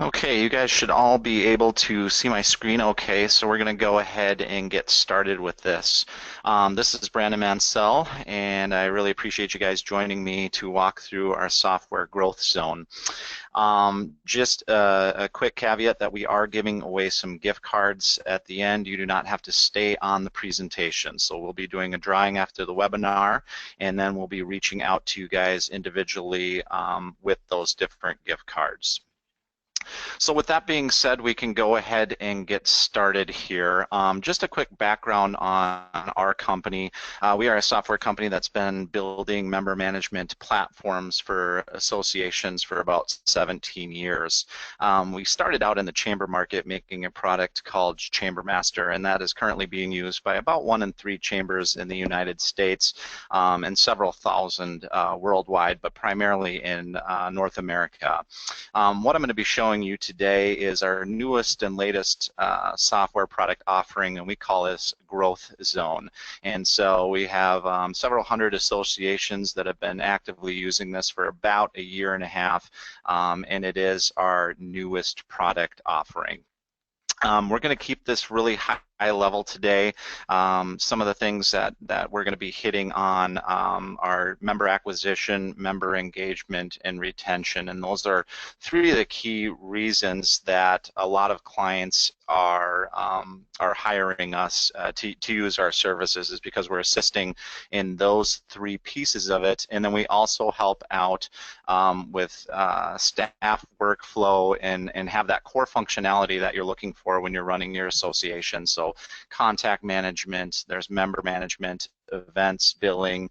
Okay, you guys should all be able to see my screen okay, so we're going to go ahead and get started with this. This is Brandon Mansell, and I really appreciate you guys joining me to walk through our software growth zone. Just a quick caveat that we are giving away some gift cards at the end. You do not have to stay on the presentation. So we'll be doing a drawing after the webinar, and then we'll be reaching out to you guys individually with those different gift cards. So with that being said, we can go ahead and get started here. Just a quick background on our company. We are a software company that's been building member management platforms for associations for about 17 years. We started out in the chamber market making a product called Chamber Master, and that is currently being used by about 1 in 3 chambers in the United States and several thousand worldwide, but primarily in North America. What I'm going to be showing you today is our newest and latest software product offering, and we call this GrowthZone. And so we have several hundred associations that have been actively using this for about a year and a half, and it is our newest product offering. We're going to keep this really high level today. Some of the things that we're going to be hitting on are member acquisition, member engagement, and retention. And those are 3 of the key reasons that a lot of clients are hiring us to use our services, is because we're assisting in those 3 pieces of it. And then we also help out with staff workflow and have that core functionality that you're looking for when you're running your association. So contact management, there's member management, events, billing,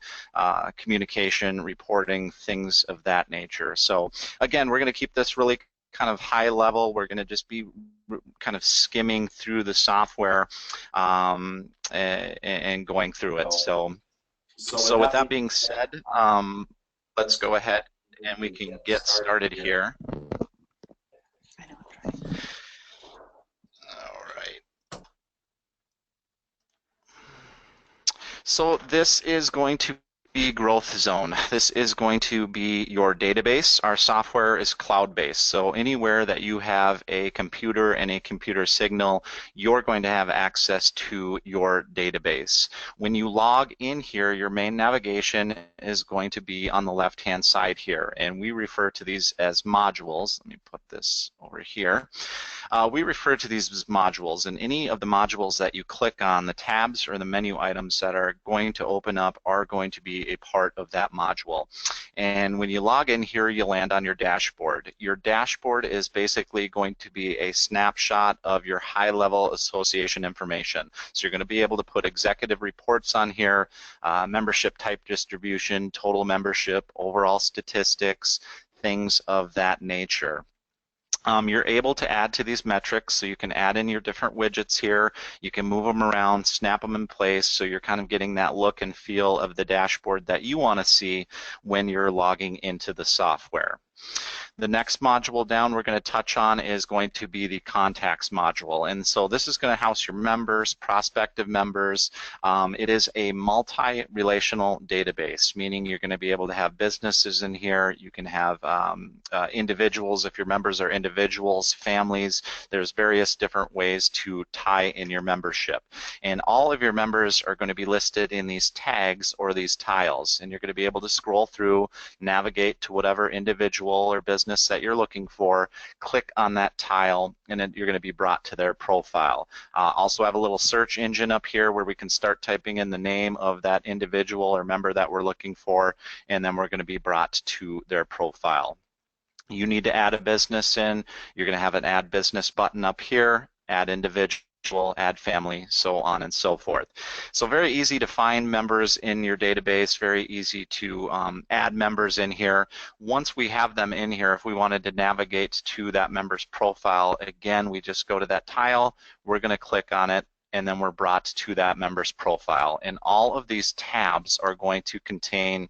communication, reporting, things of that nature. So again, we're going to keep this really kind of high level. We're going to just be kind of skimming through the software and going through it. So with that being said, let's go ahead and we can get started here. All right. So this is going to be GrowthZone. This is going to be your database. Our software is cloud-based, so anywhere that you have a computer and a computer signal, you're going to have access to your database. When you log in here, your main navigation is going to be on the left-hand side here, and we refer to these as modules. Let me put this over here. We refer to these as modules, and any of the modules that you click on, the tabs or the menu items that are going to open up are going to be a part of that module. And when you log in here, you land on your dashboard. Your dashboard is basically going to be a snapshot of your high-level association information. So you're going to be able to put executive reports on here, membership type distribution, total membership, overall statistics, things of that nature. You're able to add to these metrics, so you can add in your different widgets here. You can move them around, snap them in place, so you're kind of getting that look and feel of the dashboard that you want to see when you're logging into the software. The next module down we're going to touch on is going to be the contacts module, and so this is going to house your members, prospective members. It is a multi-relational database, meaning you're going to be able to have businesses in here. You can have individuals if your members are individuals, families. There's various different ways to tie in your membership, and all of your members are going to be listed in these tags or these tiles, and you're going to be able to scroll through, navigate to whatever individual or business that you're looking for, click on that tile, and then you're going to be brought to their profile. Also have a little search engine up here where we can start typing in the name of that individual or member that we're looking for, and then we're going to be brought to their profile. You need to add a business in. You're going to have an add business button up here, add individual, add family, so on and so forth. So very easy to find members in your database, very easy to add members in here. Once we have them in here, if we wanted to navigate to that member's profile, again, we just go to that tile, we're going to click on it, and then we're brought to that member's profile. And all of these tabs are going to contain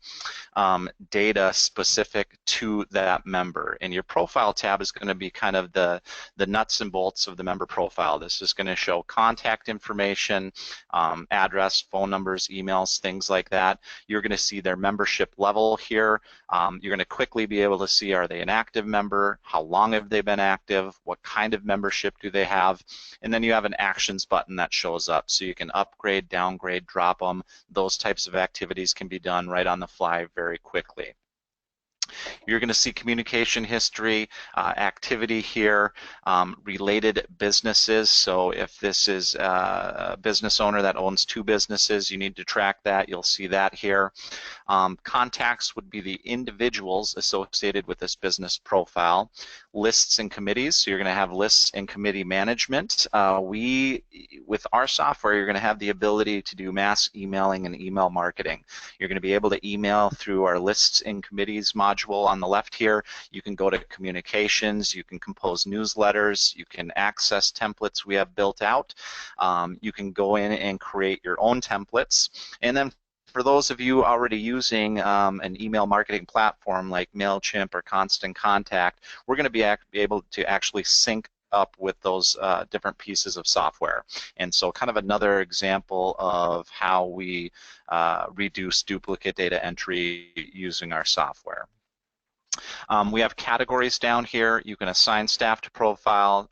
data specific to that member. And your profile tab is going to be kind of the nuts and bolts of the member profile. This is going to show contact information, address, phone numbers, emails, things like that. You're going to see their membership level here. You're going to quickly be able to see, are they an active member? How long have they been active? What kind of membership do they have? And then you have an actions button that shows up. So you can upgrade, downgrade, drop them. Those types of activities can be done right on the fly very quickly. You're going to see communication history, activity here, related businesses. So if this is a business owner that owns 2 businesses, you need to track that. You'll see that here. Contacts would be the individuals associated with this business profile. Lists and committees, so you're going to have lists and committee management. With our software, you're going to have the ability to do mass emailing and email marketing. You're going to be able to email through our lists and committees module on the left here. You can go to communications, you can compose newsletters, you can access templates we have built out. You can go in and create your own templates. And then for those of you already using an email marketing platform like MailChimp or Constant Contact, we're going to be able to actually sync up with those different pieces of software. And so kind of another example of how we reduce duplicate data entry using our software. We have categories down here. You can assign staff to profile,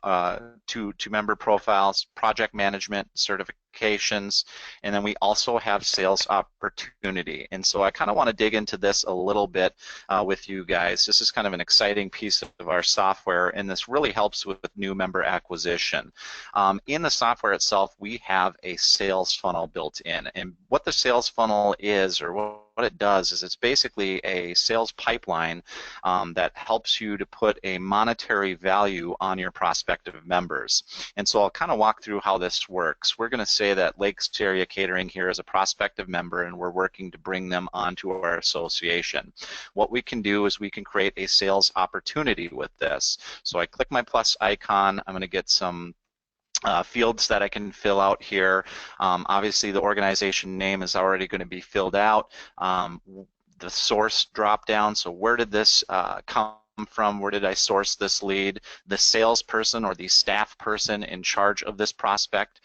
to member profiles, project management, certifications, and then we also have sales opportunity. And so I kind of want to dig into this a little bit with you guys. This is kind of an exciting piece of our software, and this really helps with new member acquisition. In the software itself, we have a sales funnel built in, and what the sales funnel is, or what it does, is it's basically a sales pipeline that helps you to put a monetary value on your prospective members. And so I'll kind of walk through how this works. We're going to say that Lakes Area Catering here is a prospective member, and we're working to bring them onto our association. What we can do is we can create a sales opportunity with this. So I click my plus icon. I'm going to get some fields that I can fill out here. Obviously, the organization name is already going to be filled out. The source drop down, so where did this come from? Where did I source this lead? The salesperson or the staff person in charge of this prospect.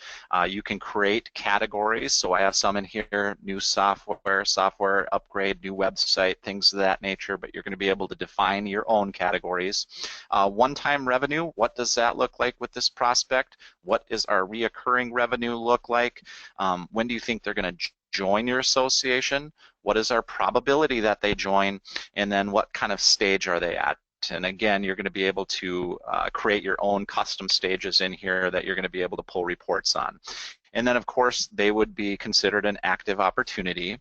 You can create categories, so I have some in here: new software, software upgrade, new website, things of that nature, but you're going to be able to define your own categories. One-time revenue, what does that look like with this prospect? What is our reoccurring revenue look like? When do you think they're going to join your association? What is our probability that they join? And then what kind of stage are they at? And again, you're going to be able to create your own custom stages in here that you're going to be able to pull reports on. And then, of course, they would be considered an active opportunity.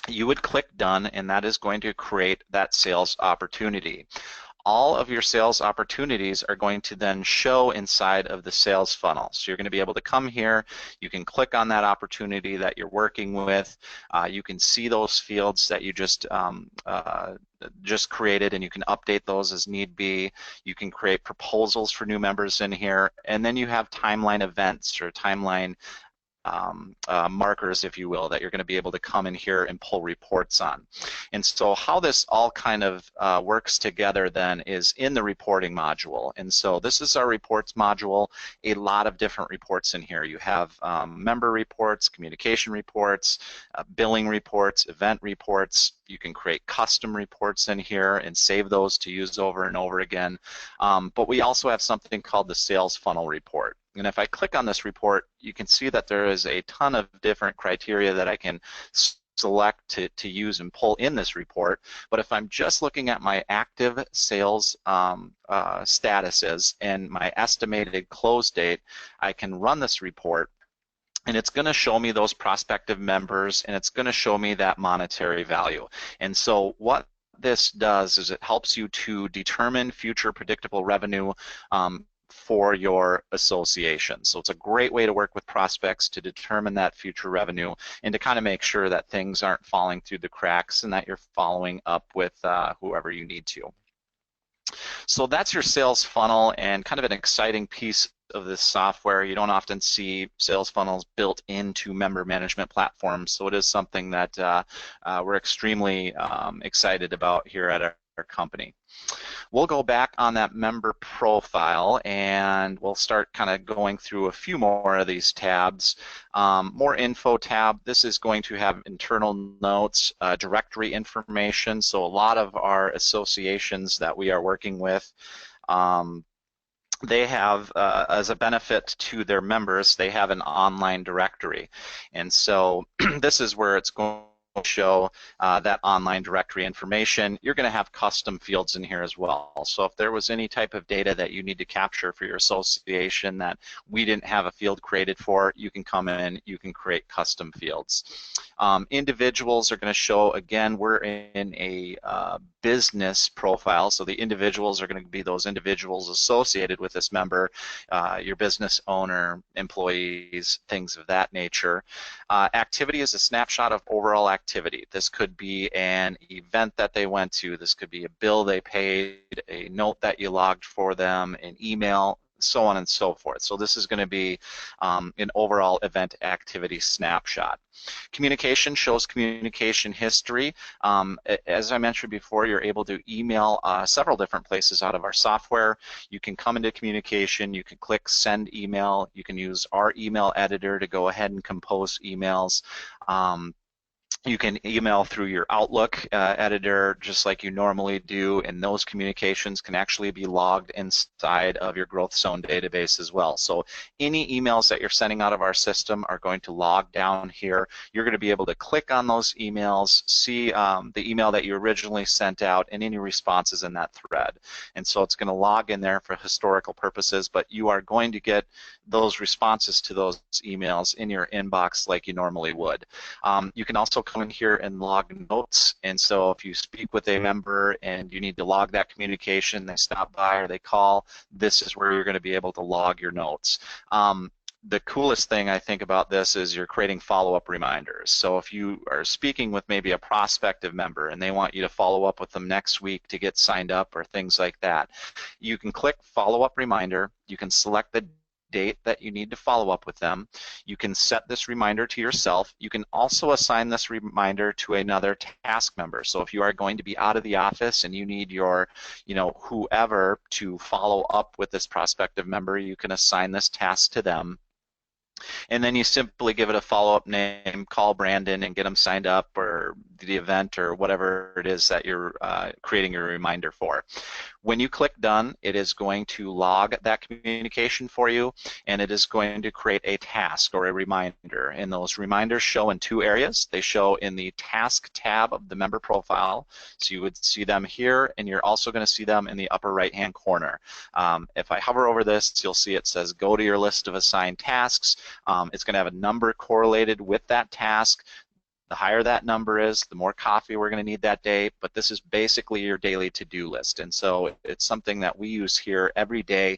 You would click done, and that is going to create that sales opportunity. All of your sales opportunities are going to then show inside of the sales funnel. So you're going to be able to come here, you can click on that opportunity that you're working with, you can see those fields that you just created, and you can update those as need be. You can create proposals for new members in here, and then you have timeline events or timeline markers, if you will, that you're going to be able to come in here and pull reports on. And so how this all kind of works together then is in the reporting module. And so this is our reports module, a lot of different reports in here. You have member reports, communication reports, billing reports, event reports. You can create custom reports in here and save those to use over and over again. But we also have something called the sales funnel report. And if I click on this report, you can see that there is a ton of different criteria that I can select to use and pull in this report. But if I'm just looking at my active sales statuses and my estimated close date, I can run this report, and it's going to show me those prospective members, and it's going to show me that monetary value. And so what this does is it helps you to determine future predictable revenue for your association. So it's a great way to work with prospects to determine that future revenue and to kind of make sure that things aren't falling through the cracks and that you're following up with whoever you need to. So that's your sales funnel, and kind of an exciting piece of this software. You don't often see sales funnels built into member management platforms, so it is something that we're extremely excited about here at our company. We'll go back on that member profile and we'll start kind of going through a few more of these tabs. More info tab, this is going to have internal notes, directory information, so a lot of our associations that we are working with, they have, as a benefit to their members, they have an online directory. And so this is where it's going to show that online directory information. You're going to have custom fields in here as well. So if there was any type of data that you need to capture for your association that we didn't have a field created for, you can come in, you can create custom fields. Individuals are going to show, again, we're in a business profile, so the individuals are going to be those individuals associated with this member, your business owner, employees, things of that nature. Activity is a snapshot of overall activity. This could be an event that they went to, this could be a bill they paid, a note that you logged for them, an email, so on and so forth. So this is going to be an overall event activity snapshot. Communication shows communication history. As I mentioned before, you're able to email several different places out of our software. You can come into communication, you can click send email, you can use our email editor to go ahead and compose emails. You can email through your Outlook editor just like you normally do, and those communications can actually be logged inside of your GrowthZone database as well. So any emails that you're sending out of our system are going to log down here. You're going to be able to click on those emails, see the email that you originally sent out and any responses in that thread. And so it's going to log in there for historical purposes, but you are going to get those responses to those emails in your inbox like you normally would. You can also come in here and log notes, and so if you speak with a member and you need to log that communication, they stop by or they call, this is where you're going to be able to log your notes. The coolest thing I think about this is you're creating follow-up reminders. So if you are speaking with maybe a prospective member and they want you to follow up with them next week to get signed up or things like that, you can click follow-up reminder, you can select the date that you need to follow up with them. You can set this reminder to yourself. You can also assign this reminder to another task member. So if you are going to be out of the office and you need your, whoever to follow up with this prospective member, you can assign this task to them. And then you simply give it a follow-up name, call Brandon and get them signed up or the event or whatever it is that you're creating your reminder for. When you click done, it is going to log that communication for you, and it is going to create a task or a reminder. And those reminders show in two areas. They show in the task tab of the member profile, so you would see them here, and you're also going to see them in the upper right-hand corner. If I hover over this, you'll see it says go to your list of assigned tasks. It's going to have a number correlated with that task. The higher that number is, the more coffee we're going to need that day, but this is basically your daily to-do list, and so it's something that we use here every day.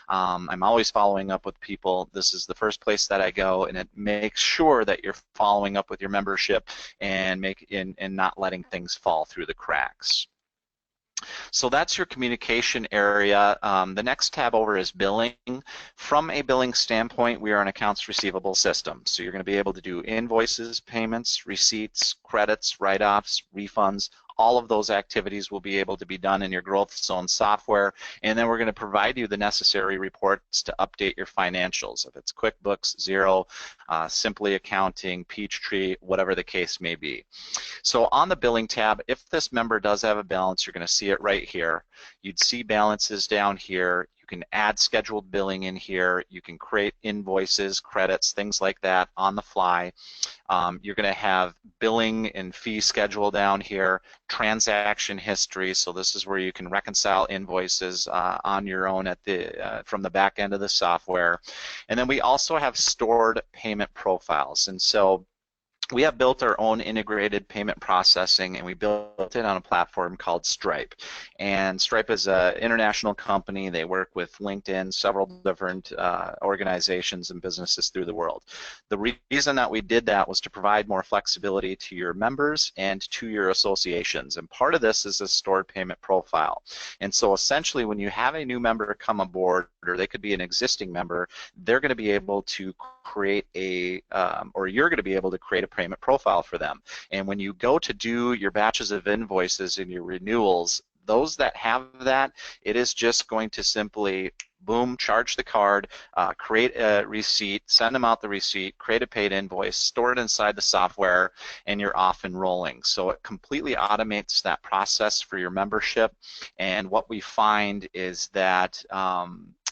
I'm always following up with people. This is the first place that I go, and it makes sure that you're following up with your membership and not letting things fall through the cracks. So that's your communication area. The next tab over is billing. From a billing standpoint, we are an accounts receivable system. So you're going to be able to do invoices, payments, receipts, credits, write-offs, refunds. All of those activities will be able to be done in your GrowthZone software, and then we're going to provide you the necessary reports to update your financials. If it's QuickBooks, Xero, Simply Accounting, Peachtree, whatever the case may be. So on the billing tab, if this member does have a balance, you're going to see it right here. You'd see balances down here. You can add scheduled billing in here. You can create invoices, credits, things like that on the fly. You're going to have billing and fee schedule down here, transaction history. So this is where you can reconcile invoices on your own at from the back end of the software. And then we also have stored payment profiles. And so we have built our own integrated payment processing, and we built it on a platform called Stripe. And Stripe is an international company. They work with LinkedIn, several different organizations and businesses through the world. The reason that we did that was to provide more flexibility to your members and to your associations. And part of this is a stored payment profile. And so essentially, when you have a new member come aboard, or they could be an existing member, they're going to be able to create a, or you're going to be able to create a payment profile for them. And when you go to do your batches of invoices and your renewals, those that have that, it is just going to simply, boom, charge the card, create a receipt, send them out the receipt, create a paid invoice, store it inside the software, and you're off and rolling. So it completely automates that process for your membership. And what we find is that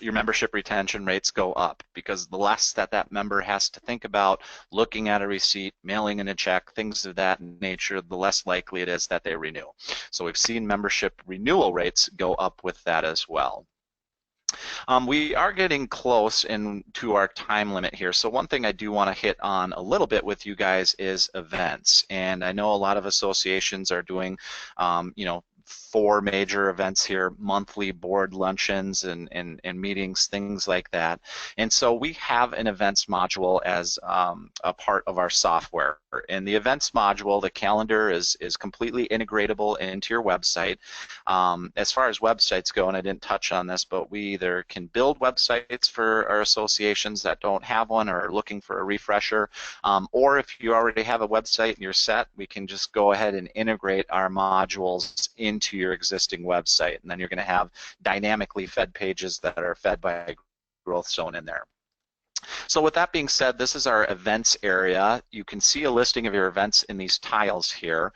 your membership retention rates go up, because the less that that member has to think about looking at a receipt, mailing in a check, things of that nature, the less likely it is that they renew. So we've seen membership renewal rates go up with that as well. We are getting close to our time limit here, so one thing I do want to hit on a little bit with you guys is events. And I know a lot of associations are doing, you know, 4 major events here, monthly board luncheons and meetings, things like that. And so we have an events module as a part of our software. In the events module, the calendar is completely integratable into your website. As far as websites go, and I didn't touch on this, but we either can build websites for our associations that don't have one or are looking for a refresher, or if you already have a website and you're set, we can just go ahead and integrate our modules into your existing website, and then you're going to have dynamically fed pages that are fed by GrowthZone in there. So with that being said, this is our events area. You can see a listing of your events in these tiles here.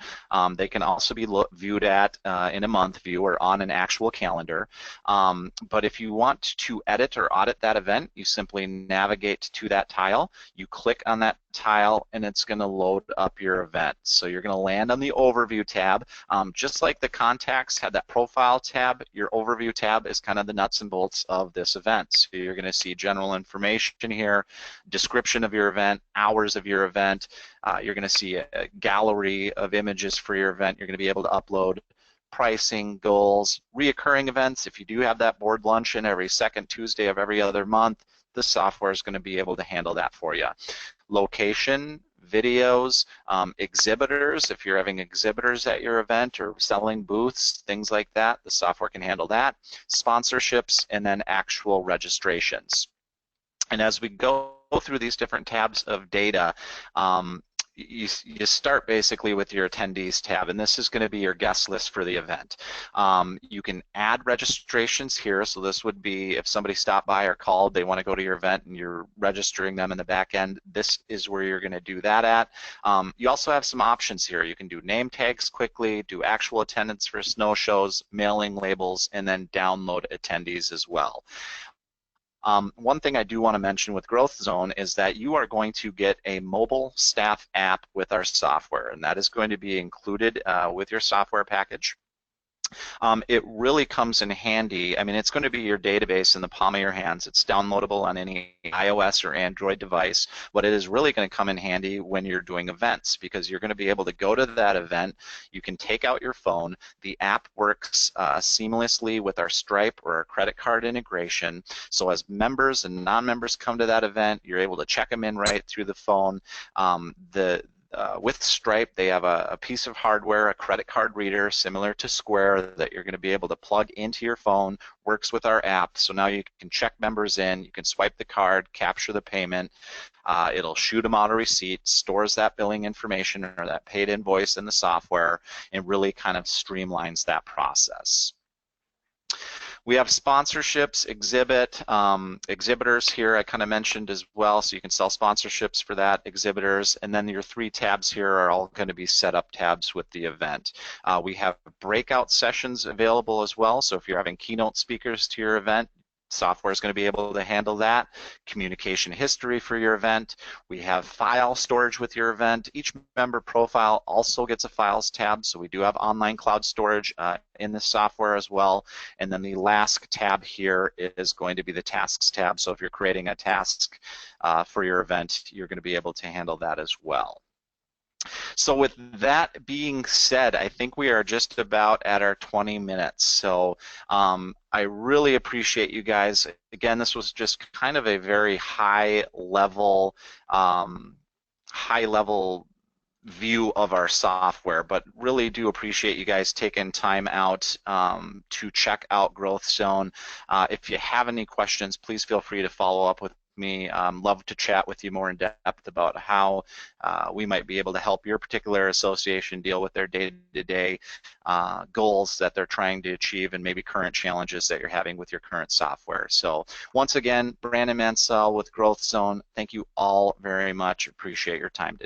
They can also be viewed at in a month view or on an actual calendar. But if you want to edit or audit that event, you simply navigate to that tile. You click on that tile and it's going to load up your event. So you're going to land on the overview tab. Just like the contacts had that profile tab, your overview tab is kind of the nuts and bolts of this event. So you're going to see general information here, description of your event, hours of your event. You're going to see a gallery of images for your event. You're going to be able to upload pricing, goals, reoccurring events. If you do have that board luncheon every second Tuesday of every other month, the software is going to be able to handle that for you. Location, videos, exhibitors, if you're having exhibitors at your event or selling booths, things like that, the software can handle that. Sponsorships, and then actual registrations. And as we go through these different tabs of data, you start basically with your attendees tab, and this is going to be your guest list for the event. You can add registrations here, so this would be if somebody stopped by or called, they want to go to your event and you're registering them in the back end, this is where you're going to do that at. You also have some options here. You can do name tags quickly, do actual attendance for snow shows, mailing labels, and then download attendees as well. One thing I do want to mention with GrowthZone is that you are going to get a mobile staff app with our software, and that is going to be included with your software package. It really comes in handy. I mean, it's going to be your database in the palm of your hands. It's downloadable on any iOS or Android device, but it is really going to come in handy when you're doing events, because you're going to be able to go to that event. You can take out your phone. The app works seamlessly with our Stripe or our credit card integration. So as members and non-members come to that event, you're able to check them in right through the phone. With Stripe, they have a piece of hardware, a credit card reader similar to Square that you're going to be able to plug into your phone, works with our app, so now you can check members in, you can swipe the card, capture the payment, it'll shoot them out a receipt, stores that billing information or that paid invoice in the software, and really kind of streamlines that process. We have sponsorships, exhibitors here I kind of mentioned as well, so you can sell sponsorships for that, exhibitors, and then your 3 tabs here are all going to be set up tabs with the event. We have breakout sessions available as well, so if you're having keynote speakers to your event, software is going to be able to handle that. Communication history for your event. We have file storage with your event. Each member profile also gets a files tab, so we do have online cloud storage in the software as well. And then the last tab here is going to be the tasks tab, so if you're creating a task for your event, you're going to be able to handle that as well. So with that being said, I think we are just about at our 20 minutes. So I really appreciate you guys. Again, this was just kind of a very um, high level view of our software, but really do appreciate you guys taking time out to check out GrowthZone. If you have any questions, please feel free to follow up with me. Love to chat with you more in depth about how we might be able to help your particular association deal with their day-to-day goals that they're trying to achieve and maybe current challenges that you're having with your current software. So once again, Brandon Mansell with GrowthZone, thank you all very much. Appreciate your time today.